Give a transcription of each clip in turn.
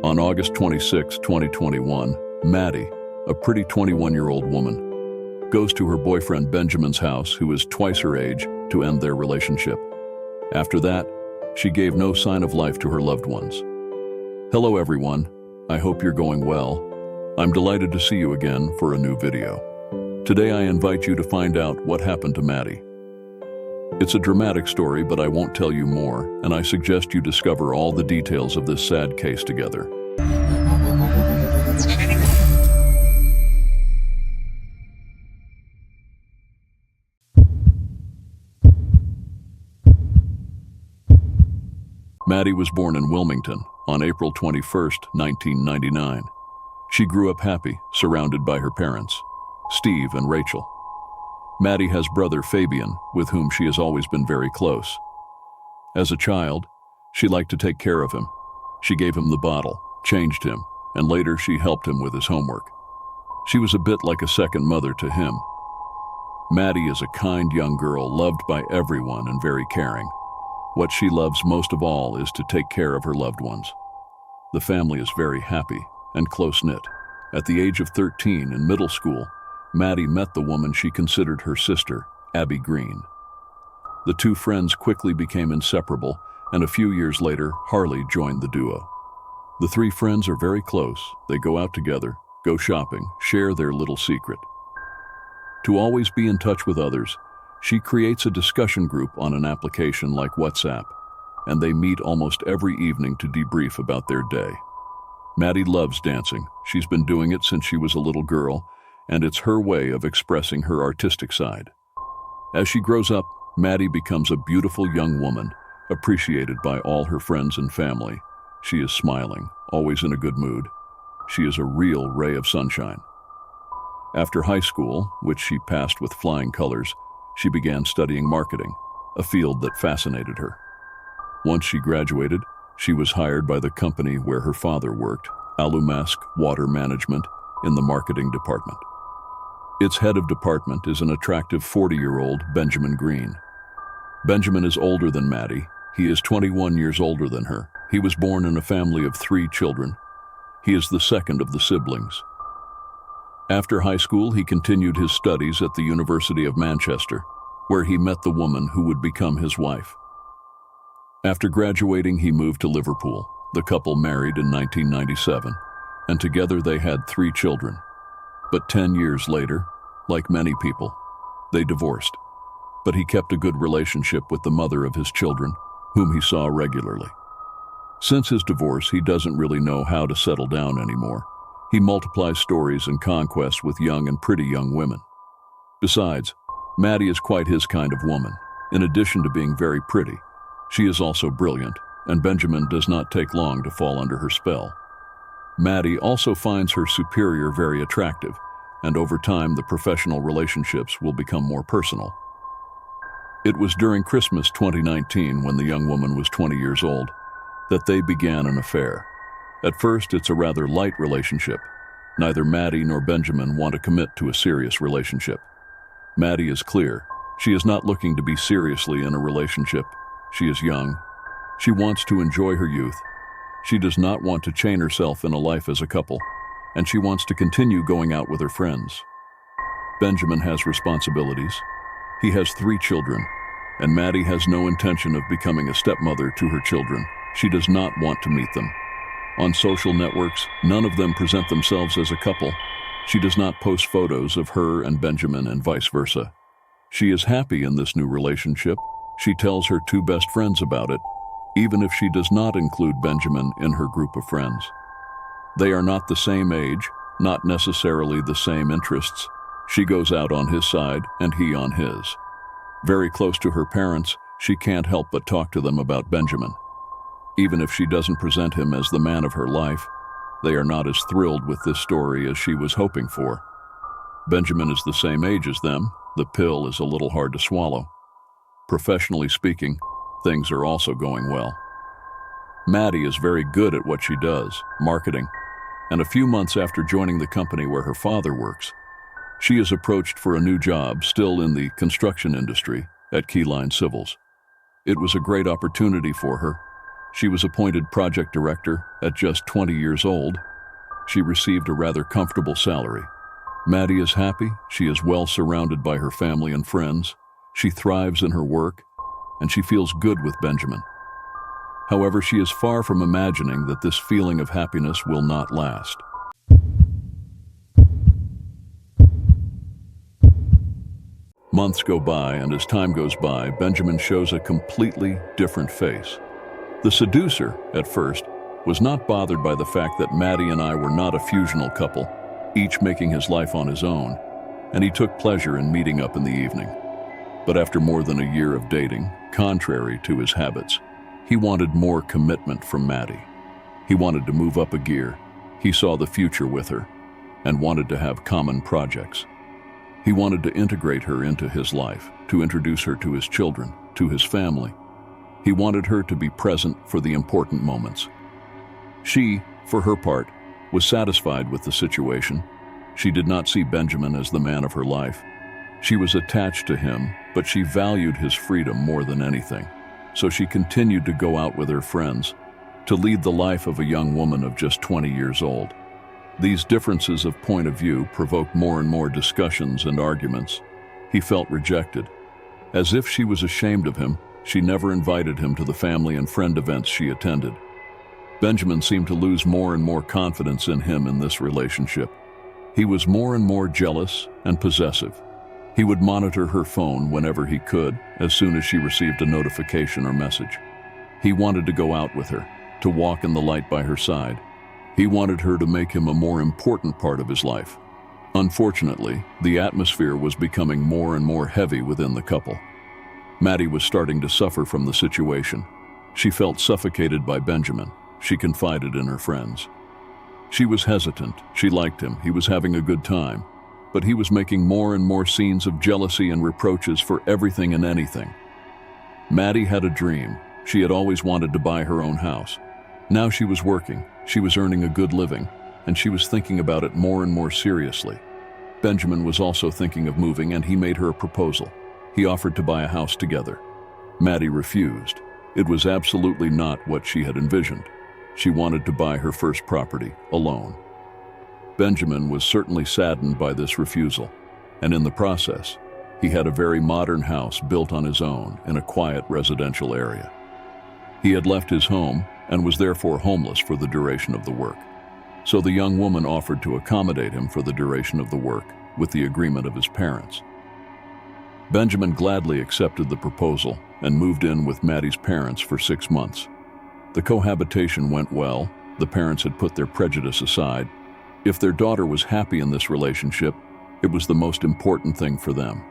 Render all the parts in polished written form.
On August 26, 2021, Maddie, a pretty 21-year-old woman, goes to her boyfriend Benjamin's house, who is twice her age, to end their relationship. After that, she gave no sign of life to her loved ones. Hello everyone, I hope you're going well. I'm delighted to see you again for a new video. Today I invite you to find out what happened to Maddie. It's a dramatic story, but I won't tell you more, and I suggest you discover all the details of this sad case together. Maddie was born in Wilmington on April 21, 1999. She grew up happy, surrounded by her parents, Steve and Rachel. Maddie has brother Fabian, with whom she has always been very close. As a child, she liked to take care of him. She gave him the bottle, changed him, and later she helped him with his homework. She was a bit like a second mother to him. Maddie is a kind young girl, loved by everyone and very caring. What she loves most of all is to take care of her loved ones. The family is very happy and close-knit. At the age of 13 in middle school, Maddie met the woman she considered her sister, Abby Green. The two friends quickly became inseparable, and a few years later, Harley joined the duo. The three friends are very close. They go out together, go shopping, share their little secret. To always be in touch with others, she creates a discussion group on an application like WhatsApp, and they meet almost every evening to debrief about their day. Maddie loves dancing. She's been doing it since she was a little girl, and it's her way of expressing her artistic side. As she grows up, Maddie becomes a beautiful young woman, appreciated by all her friends and family. She is smiling, always in a good mood. She is a real ray of sunshine. After high school, which she passed with flying colors, she began studying marketing, a field that fascinated her. Once she graduated, she was hired by the company where her father worked, Alumask Water Management, in the marketing department. Its head of department is an attractive 40-year-old Benjamin Green. Benjamin is older than Maddie. He is 21 years older than her. He was born in a family of 3 children. He is the second of the siblings. After high school, he continued his studies at the University of Manchester, where he met the woman who would become his wife. After graduating, he moved to Liverpool. The couple married in 1997, and together they had 3 children. But 10 years later, like many people, they divorced. But he kept a good relationship with the mother of his children, whom he saw regularly. Since his divorce, he doesn't really know how to settle down anymore. He multiplies stories and conquests with young and pretty young women. Besides, Maddie is quite his kind of woman. In addition to being very pretty, she is also brilliant, and Benjamin does not take long to fall under her spell. Maddie also finds her superior very attractive, and over time the professional relationships will become more personal. It was during Christmas 2019, when the young woman was 20 years old, that they began an affair. At first, it's a rather light relationship. Neither Maddie nor Benjamin want to commit to a serious relationship. Maddie is clear. She is not looking to be seriously in a relationship. She is young. She wants to enjoy her youth. She does not want to chain herself in a life as a couple, and she wants to continue going out with her friends. Benjamin has responsibilities. He has 3 children, and Maddie has no intention of becoming a stepmother to her children. She does not want to meet them. On social networks, none of them present themselves as a couple. She does not post photos of her and Benjamin and vice versa. She is happy in this new relationship. She tells her 2 best friends about it, even if she does not include Benjamin in her group of friends. They are not the same age, not necessarily the same interests. She goes out on his side and he on his. Very close to her parents, she can't help but talk to them about Benjamin. Even if she doesn't present him as the man of her life, they are not as thrilled with this story as she was hoping for. Benjamin is the same age as them. The pill is a little hard to swallow. Professionally speaking, things are also going well. Maddie is very good at what she does, marketing, and a few months after joining the company where her father works, she is approached for a new job, still in the construction industry, at Keyline Civils. It was a great opportunity for her. She was appointed project director at just 20 years old. She received a rather comfortable salary. Maddie is happy. She is well surrounded by her family and friends. She thrives in her work, and she feels good with Benjamin. However, she is far from imagining that this feeling of happiness will not last. Months go by, and as time goes by, Benjamin shows a completely different face. The seducer, at first, was not bothered by the fact that Maddie and I were not a fusional couple, each making his life on his own, and he took pleasure in meeting up in the evening. But after more than a year of dating, contrary to his habits, he wanted more commitment from Maddie. He wanted to move up a gear. He saw the future with her and wanted to have common projects. He wanted to integrate her into his life, to introduce her to his children, to his family. He wanted her to be present for the important moments. She, for her part, was satisfied with the situation. She did not see Benjamin as the man of her life. She was attached to him, but she valued his freedom more than anything. So she continued to go out with her friends, to lead the life of a young woman of just 20 years old. These differences of point of view provoked more and more discussions and arguments. He felt rejected. As if she was ashamed of him, she never invited him to the family and friend events she attended. Benjamin seemed to lose more and more confidence in him in this relationship. He was more and more jealous and possessive. He would monitor her phone whenever he could, as soon as she received a notification or message. He wanted to go out with her, to walk in the light by her side. He wanted her to make him a more important part of his life. Unfortunately, the atmosphere was becoming more and more heavy within the couple. Maddie was starting to suffer from the situation. She felt suffocated by Benjamin. She confided in her friends. She was hesitant. She liked him. He was having a good time. But he was making more and more scenes of jealousy and reproaches for everything and anything. Maddie had a dream. She had always wanted to buy her own house. Now she was working, she was earning a good living, and she was thinking about it more and more seriously. Benjamin was also thinking of moving, and he made her a proposal. He offered to buy a house together. Maddie refused. It was absolutely not what she had envisioned. She wanted to buy her first property, alone. Benjamin was certainly saddened by this refusal, and in the process, he had a very modern house built on his own in a quiet residential area. He had left his home and was therefore homeless for the duration of the work. So the young woman offered to accommodate him for the duration of the work, with the agreement of his parents. Benjamin gladly accepted the proposal and moved in with Maddie's parents for 6 months. The cohabitation went well. The parents had put their prejudice aside. If their daughter was happy in this relationship, it was the most important thing for them.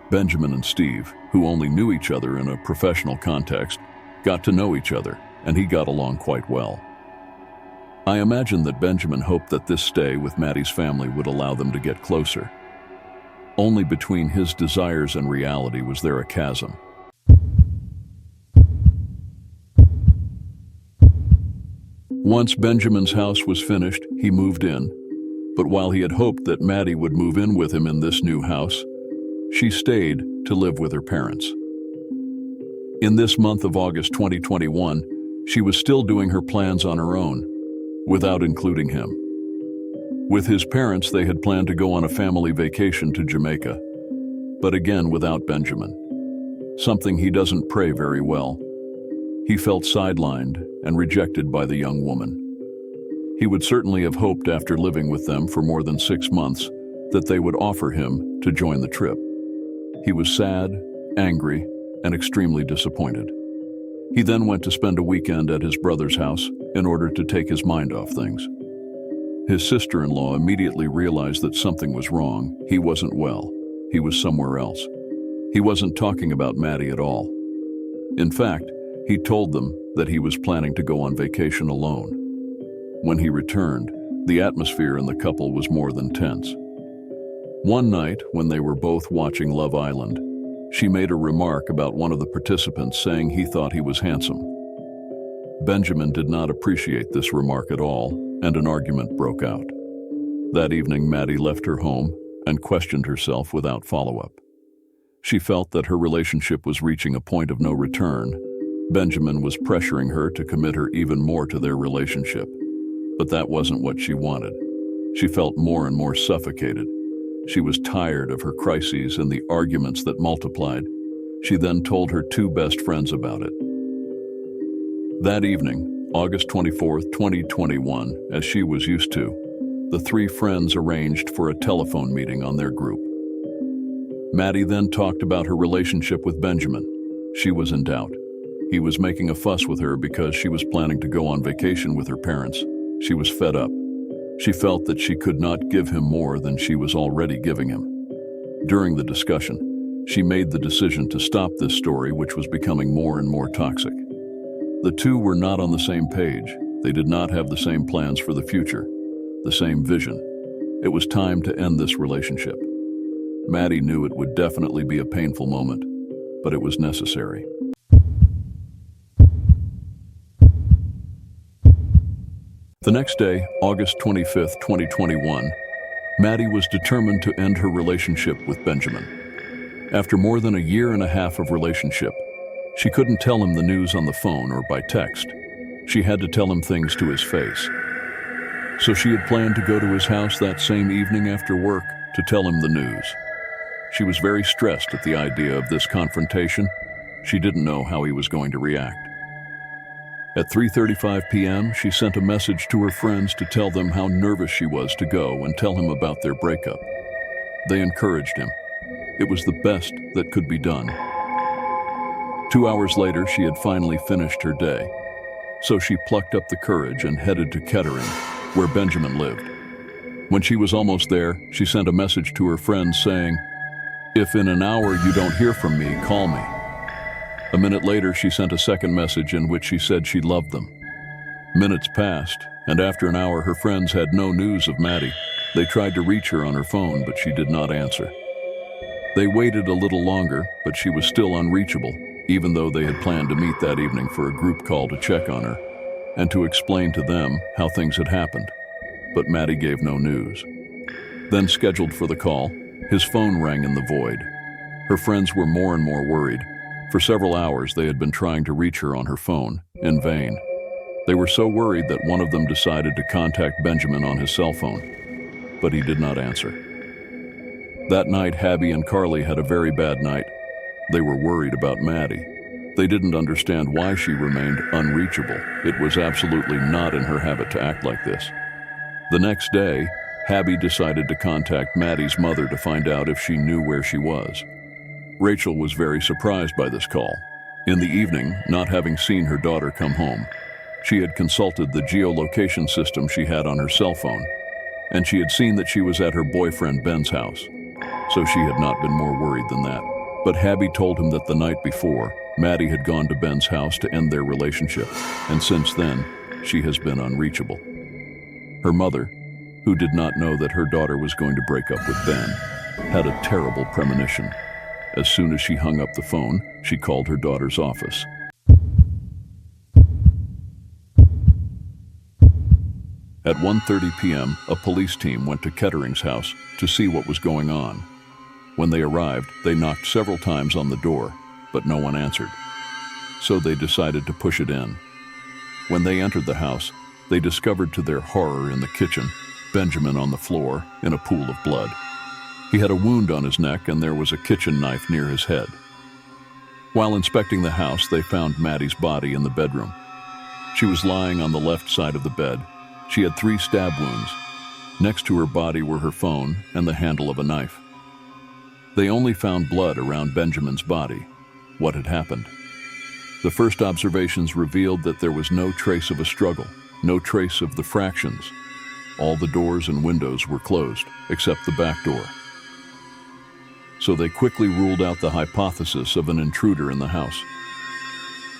Benjamin and Steve, who only knew each other in a professional context, got to know each other, and he got along quite well. I imagine that Benjamin hoped that this stay with Maddie's family would allow them to get closer. Only between his desires and reality was there a chasm. Once Benjamin's house was finished, he moved in. But while he had hoped that Maddie would move in with him in this new house, she stayed to live with her parents. In this month of August 2021, she was still doing her plans on her own, without including him. With his parents, they had planned to go on a family vacation to Jamaica, but again without Benjamin. Something he doesn't pray very well. He felt sidelined and rejected by the young woman. He would certainly have hoped after living with them for more than 6 months that they would offer him to join the trip. He was sad, angry, and extremely disappointed. He then went to spend a weekend at his brother's house in order to take his mind off things. His sister-in-law immediately realized that something was wrong. He wasn't well. He was somewhere else. He wasn't talking about Maddie at all. In fact, he told them that he was planning to go on vacation alone. When he returned, the atmosphere in the couple was more than tense. One night, when they were both watching Love Island, she made a remark about one of the participants, saying he thought he was handsome. Benjamin did not appreciate this remark at all, and an argument broke out. That evening, Maddie left her home and questioned herself without follow-up. She felt that her relationship was reaching a point of no return, Benjamin was pressuring her to commit her even more to their relationship. But that wasn't what she wanted. She felt more and more suffocated. She was tired of her crises and the arguments that multiplied. She then told her two best friends about it. That evening, August 24th, 2021, as she was used to, the three friends arranged for a telephone meeting on their group. Maddie then talked about her relationship with Benjamin. She was in doubt. He was making a fuss with her because she was planning to go on vacation with her parents. She was fed up. She felt that she could not give him more than she was already giving him. During the discussion, she made the decision to stop this story, which was becoming more and more toxic. The two were not on the same page. They did not have the same plans for the future, the same vision. It was time to end this relationship. Maddie knew it would definitely be a painful moment, but it was necessary. The next day, August 25th, 2021, Maddie was determined to end her relationship with Benjamin. After more than a year and a half of relationship, she couldn't tell him the news on the phone or by text. She had to tell him things to his face. So she had planned to go to his house that same evening after work to tell him the news. She was very stressed at the idea of this confrontation. She didn't know how he was going to react. At 3:35 p.m., she sent a message to her friends to tell them how nervous she was to go and tell him about their breakup. They encouraged him. It was the best that could be done. 2 hours later, she had finally finished her day. So she plucked up the courage and headed to Kettering, where Benjamin lived. When she was almost there, she sent a message to her friends saying, "If in an hour you don't hear from me, call me." A minute later, she sent a second message in which she said she loved them. Minutes passed, and after an hour, her friends had no news of Maddie. They tried to reach her on her phone, but she did not answer. They waited a little longer, but she was still unreachable, even though they had planned to meet that evening for a group call to check on her and to explain to them how things had happened. But Maddie gave no news. Then, scheduled for the call, his phone rang in the void. Her friends were more and more worried. For several hours, they had been trying to reach her on her phone, in vain. They were so worried that one of them decided to contact Benjamin on his cell phone, but he did not answer. That night, Habby and Carly had a very bad night. They were worried about Maddie. They didn't understand why she remained unreachable. It was absolutely not in her habit to act like this. The next day, Habby decided to contact Maddie's mother to find out if she knew where she was. Rachel was very surprised by this call. In the evening, not having seen her daughter come home, she had consulted the geolocation system she had on her cell phone, and she had seen that she was at her boyfriend Ben's house. So she had not been more worried than that. But Habby told him that the night before, Maddie had gone to Ben's house to end their relationship, and since then, she has been unreachable. Her mother, who did not know that her daughter was going to break up with Ben, had a terrible premonition. As soon as she hung up the phone, she called her daughter's office. At 1:30 p.m., a police team went to Kettering's house to see what was going on. When they arrived, they knocked several times on the door, but no one answered. So they decided to push it in. When they entered the house, they discovered to their horror in the kitchen, Benjamin on the floor in a pool of blood. He had a wound on his neck and there was a kitchen knife near his head. While inspecting the house, they found Maddie's body in the bedroom. She was lying on the left side of the bed. She had 3 stab wounds. Next to her body were her phone and the handle of a knife. They only found blood around Benjamin's body. What had happened? The first observations revealed that there was no trace of a struggle, no trace of the fractions. All the doors and windows were closed, except the back door. So they quickly ruled out the hypothesis of an intruder in the house.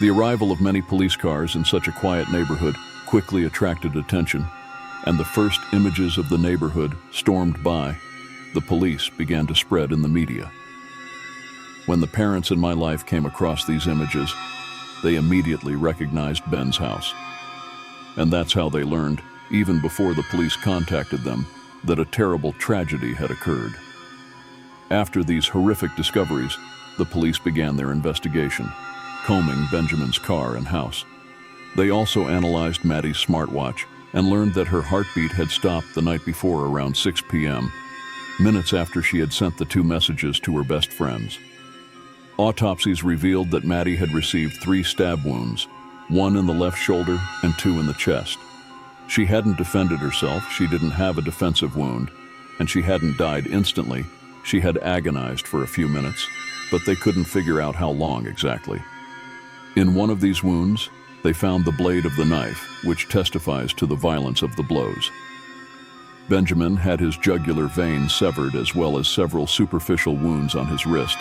The arrival of many police cars in such a quiet neighborhood quickly attracted attention, and the first images of the neighborhood stormed by. The police began to spread in the media. When the parents in my life came across these images, they immediately recognized Ben's house. And that's how they learned, even before the police contacted them, that a terrible tragedy had occurred. After these horrific discoveries, the police began their investigation. combing Benjamin's car and house. They also analyzed Maddie's smartwatch and learned that her heartbeat had stopped the night before around 6 p.m., minutes after she had sent the 2 messages to her best friends. Autopsies revealed that Maddie had received 3 stab wounds, 1 in the left shoulder and 2 in the chest. She hadn't defended herself, she didn't have a defensive wound, and she hadn't died instantly. She had agonized for a few minutes, but they couldn't figure out how long exactly. In one of these wounds, they found the blade of the knife, which testifies to the violence of the blows. Benjamin had his jugular vein severed as well as several superficial wounds on his wrist.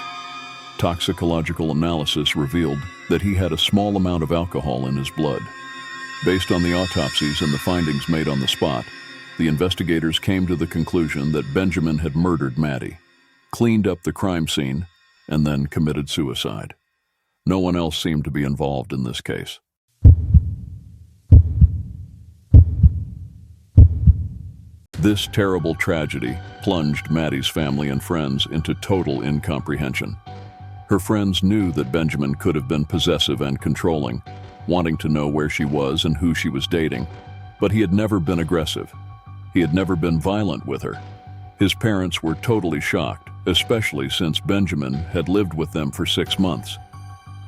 Toxicological analysis revealed that he had a small amount of alcohol in his blood. Based on the autopsies and the findings made on the spot, the investigators came to the conclusion that Benjamin had murdered Maddie, cleaned up the crime scene, and then committed suicide. No one else seemed to be involved in this case. This terrible tragedy plunged Maddie's family and friends into total incomprehension. Her friends knew that Benjamin could have been possessive and controlling, wanting to know where she was and who she was dating, but he had never been aggressive. He had never been violent with her. His parents were totally shocked, especially since Benjamin had lived with them for 6 months.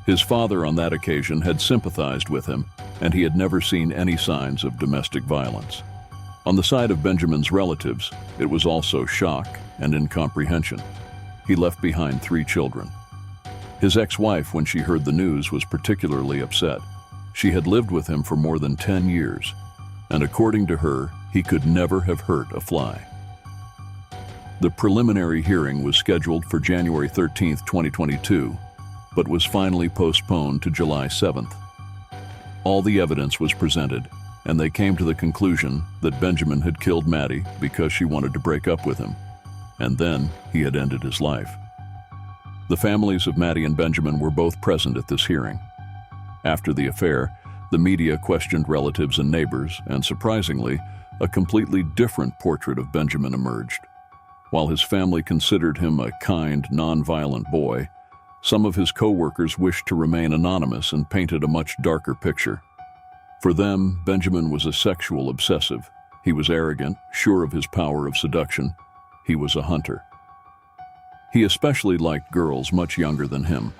His father on that occasion had sympathized with him, and he had never seen any signs of domestic violence. On the side of Benjamin's relatives, it was also shock and incomprehension. He left behind 3 children. His ex-wife, when she heard the news, was particularly upset. She had lived with him for more than 10 years, and according to her, he could never have hurt a fly. The preliminary hearing was scheduled for January 13, 2022, but was finally postponed to July 7th. All the evidence was presented, and they came to the conclusion that Benjamin had killed Maddie because she wanted to break up with him, and then he had ended his life. The families of Maddie and Benjamin were both present at this hearing. After the affair, the media questioned relatives and neighbors, and surprisingly, a completely different portrait of Benjamin emerged. While his family considered him a kind, non-violent boy, some of his co-workers wished to remain anonymous and painted a much darker picture. For them, Benjamin was a sexual obsessive. He was arrogant, sure of his power of seduction. He was a hunter. He especially liked girls much younger than him.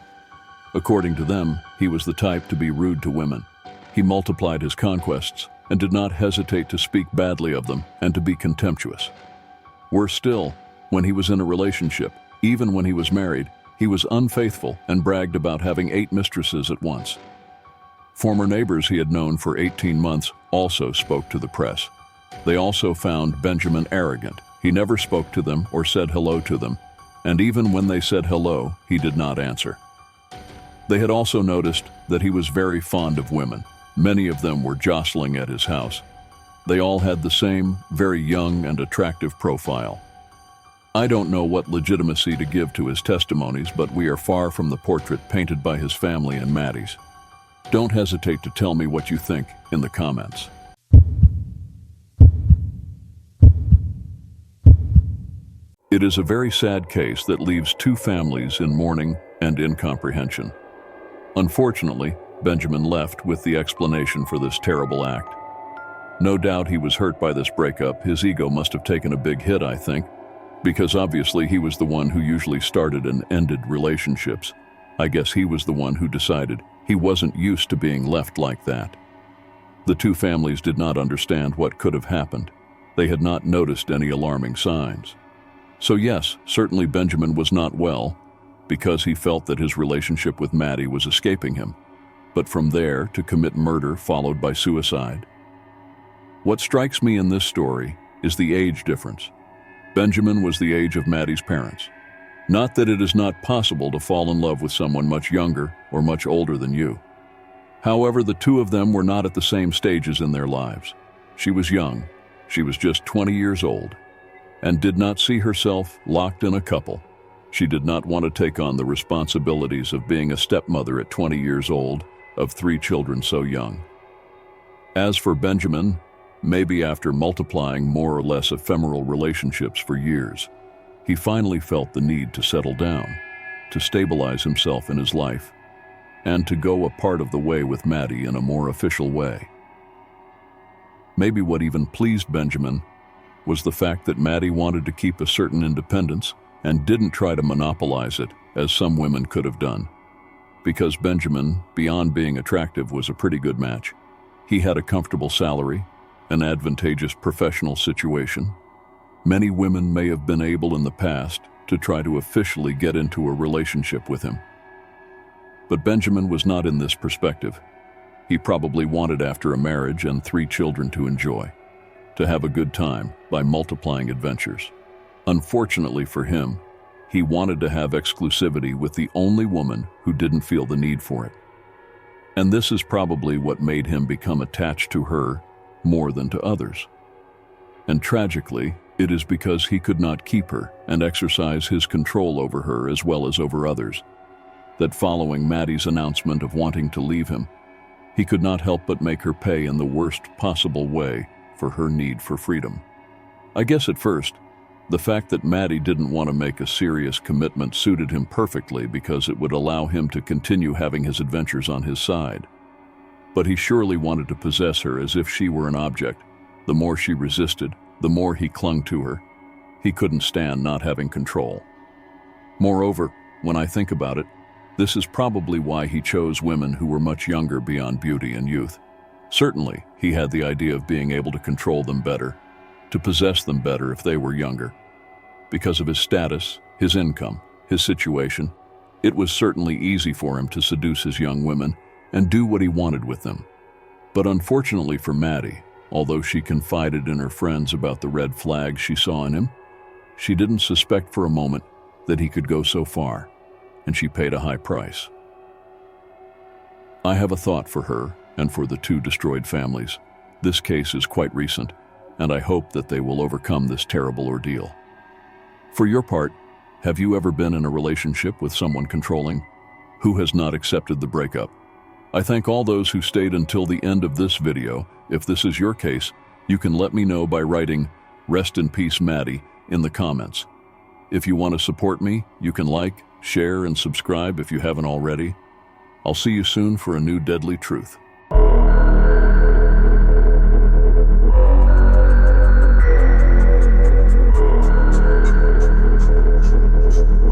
According to them, he was the type to be rude to women. He multiplied his conquests and did not hesitate to speak badly of them and to be contemptuous. Worse still, when he was in a relationship, even when he was married, he was unfaithful and bragged about having 8 mistresses at once. Former neighbors he had known for 18 months also spoke to the press. They also found Benjamin arrogant. He never spoke to them or said hello to them, and even when they said hello, he did not answer. They had also noticed that he was very fond of women. Many of them were jostling at his house. They all had the same, very young and attractive profile. I don't know what legitimacy to give to his testimonies, but we are far from the portrait painted by his family and Maddie's. Don't hesitate to tell me what you think in the comments. It is a very sad case that leaves 2 families in mourning and incomprehension. Unfortunately, Benjamin left with the explanation for this terrible act. No doubt he was hurt by this breakup. His ego must have taken a big hit, I think, because obviously he was the one who usually started and ended relationships. I guess he was the one who decided he wasn't used to being left like that. The 2 families did not understand what could have happened. They had not noticed any alarming signs. So yes, certainly Benjamin was not well, because he felt that his relationship with Maddie was escaping him. But from there to commit murder followed by suicide. What strikes me in this story is the age difference. Benjamin was the age of Maddie's parents. Not that it is not possible to fall in love with someone much younger or much older than you. However, the 2 of them were not at the same stages in their lives. She was young, she was just 20 years old, and did not see herself locked in a couple. She did not want to take on the responsibilities of being a stepmother at 20 years old, of 3 children so young. As for Benjamin, maybe after multiplying more or less ephemeral relationships for years, he finally felt the need to settle down, to stabilize himself in his life. and to go a part of the way with Maddie in a more official way. Maybe what even pleased Benjamin was the fact that Maddie wanted to keep a certain independence and didn't try to monopolize it as some women could have done. Because Benjamin, beyond being attractive, was a pretty good match. He had a comfortable salary, an advantageous professional situation. Many women may have been able in the past to try to officially get into a relationship with him. But Benjamin was not in this perspective. He probably wanted, after a marriage and 3 children, to enjoy, to have a good time by multiplying adventures. Unfortunately for him, he wanted to have exclusivity with the only woman who didn't feel the need for it. And this is probably what made him become attached to her more than to others. And tragically, it is because he could not keep her and exercise his control over her as well as over others, that following Maddie's announcement of wanting to leave him, he could not help but make her pay in the worst possible way for her need for freedom. I guess at first, the fact that Maddie didn't want to make a serious commitment suited him perfectly because it would allow him to continue having his adventures on his side. But he surely wanted to possess her as if she were an object. The more she resisted, the more he clung to her. He couldn't stand not having control. Moreover, when I think about it, this is probably why he chose women who were much younger beyond beauty and youth. Certainly, he had the idea of being able to control them better, to possess them better if they were younger. Because of his status, his income, his situation, it was certainly easy for him to seduce his young women and do what he wanted with them. But unfortunately for Maddie, although she confided in her friends about the red flags she saw in him, she didn't suspect for a moment that he could go so far, and she paid a high price. I have a thought for her and for the 2 destroyed families. This case is quite recent, and I hope that they will overcome this terrible ordeal. For your part, have you ever been in a relationship with someone controlling? Who has not accepted the breakup? I thank all those who stayed until the end of this video. If this is your case, you can let me know by writing "Rest in Peace, Maddie" in the comments. If you want to support me, you can like, share, and subscribe if you haven't already. I'll see you soon for a new deadly truth.